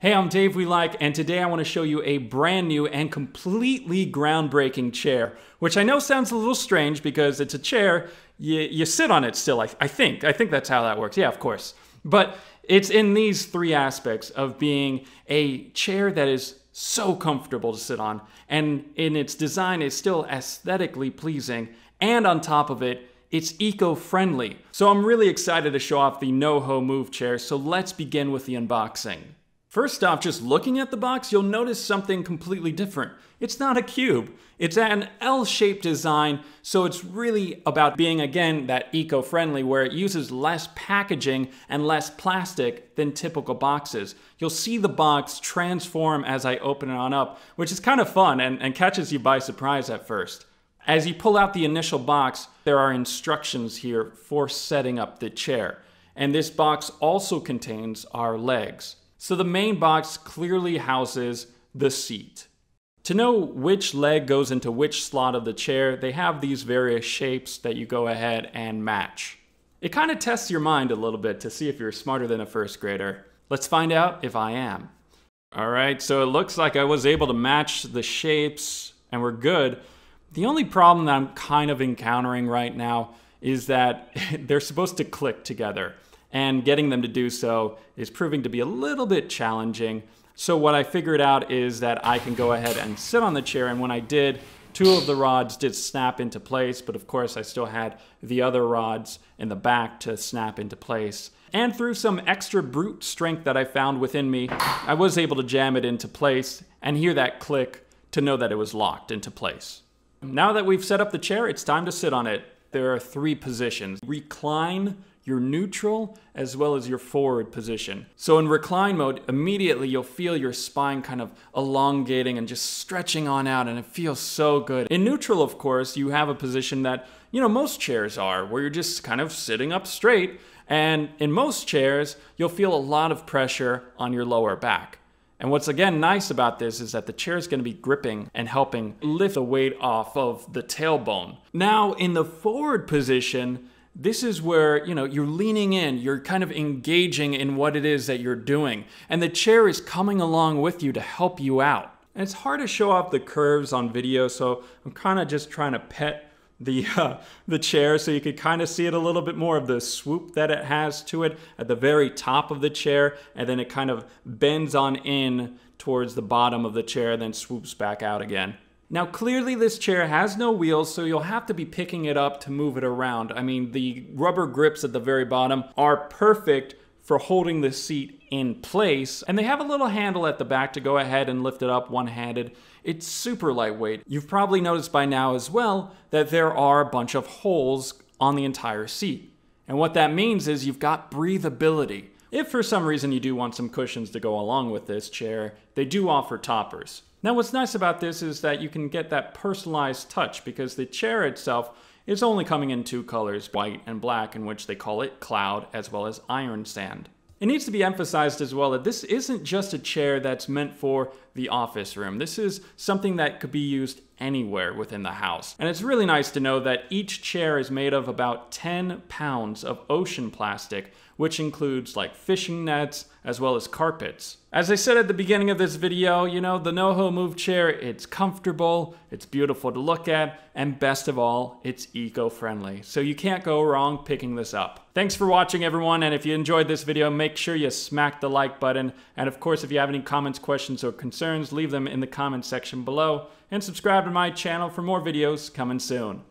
Hey, I'm DaveWeLike, and today I want to show you a brand new and completely groundbreaking chair, which I know sounds a little strange because it's a chair, you sit on it still, I think that's how that works. Yeah, of course. But it's in these three aspects of being a chair that is so comfortable to sit on, and in its design is still aesthetically pleasing, and on top of it, it's eco-friendly. So I'm really excited to show off the noho move chair, so let's begin with the unboxing. First off, just looking at the box, you'll notice something completely different. It's not a cube. It's an L-shaped design, so it's really about being, again, that eco-friendly, where it uses less packaging and less plastic than typical boxes. You'll see the box transform as I open it on up, which is kind of fun and catches you by surprise at first. As you pull out the initial box, there are instructions here for setting up the chair. And this box also contains our legs. So the main box clearly houses the seat. To know which leg goes into which slot of the chair, they have these various shapes that you go ahead and match. It kind of tests your mind a little bit to see if you're smarter than a first grader. Let's find out if I am. All right, so it looks like I was able to match the shapes and we're good. The only problem that I'm kind of encountering right now is that they're supposed to click together. And getting them to do so is proving to be a little bit challenging. So what I figured out is that I can go ahead and sit on the chair, and when I did, two of the rods did snap into place, but of course I still had the other rods in the back to snap into place. And through some extra brute strength that I found within me, I was able to jam it into place and hear that click to know that it was locked into place. Now that we've set up the chair, it's time to sit on it. There are three positions: recline, your neutral, as well as your forward position. So in recline mode, immediately you'll feel your spine kind of elongating and just stretching on out, and it feels so good. In neutral, of course, you have a position that, most chairs are, where you're just kind of sitting up straight, and in most chairs, you'll feel a lot of pressure on your lower back. And what's again nice about this is that the chair is going to be gripping and helping lift the weight off of the tailbone. Now in the forward position, this is where, you're leaning in, you're kind of engaging in what it is that you're doing. And the chair is coming along with you to help you out. And it's hard to show off the curves on video, so I'm kind of just trying to pet the chair so you could kind of see it a little bit more of the swoop that it has to it at the very top of the chair, and then it kind of bends on in towards the bottom of the chair, then swoops back out again. Now clearly this chair has no wheels, so you'll have to be picking it up to move it around. I mean, the rubber grips at the very bottom are perfect for holding the seat in place, and they have a little handle at the back to go ahead and lift it up one-handed. It's super lightweight. You've probably noticed by now as well that there are a bunch of holes on the entire seat. And what that means is you've got breathability. If for some reason you do want some cushions to go along with this chair, they do offer toppers. Now what's nice about this is that you can get that personalized touch because the chair itself is only coming in two colors, white and black, in which they call it cloud as well as iron sand. It needs to be emphasized as well that this isn't just a chair that's meant for the office room. This is something that could be used anywhere within the house. And it's really nice to know that each chair is made of about 10 pounds of ocean plastic, which includes like fishing nets as well as carpets. As I said at the beginning of this video, the noho move chair, it's comfortable, it's beautiful to look at, and best of all, it's eco-friendly. So you can't go wrong picking this up. Thanks for watching, everyone, and if you enjoyed this video, make sure you smack the like button. And of course, if you have any comments, questions, or concerns, leave them in the comments section below, and subscribe to my channel for more videos coming soon.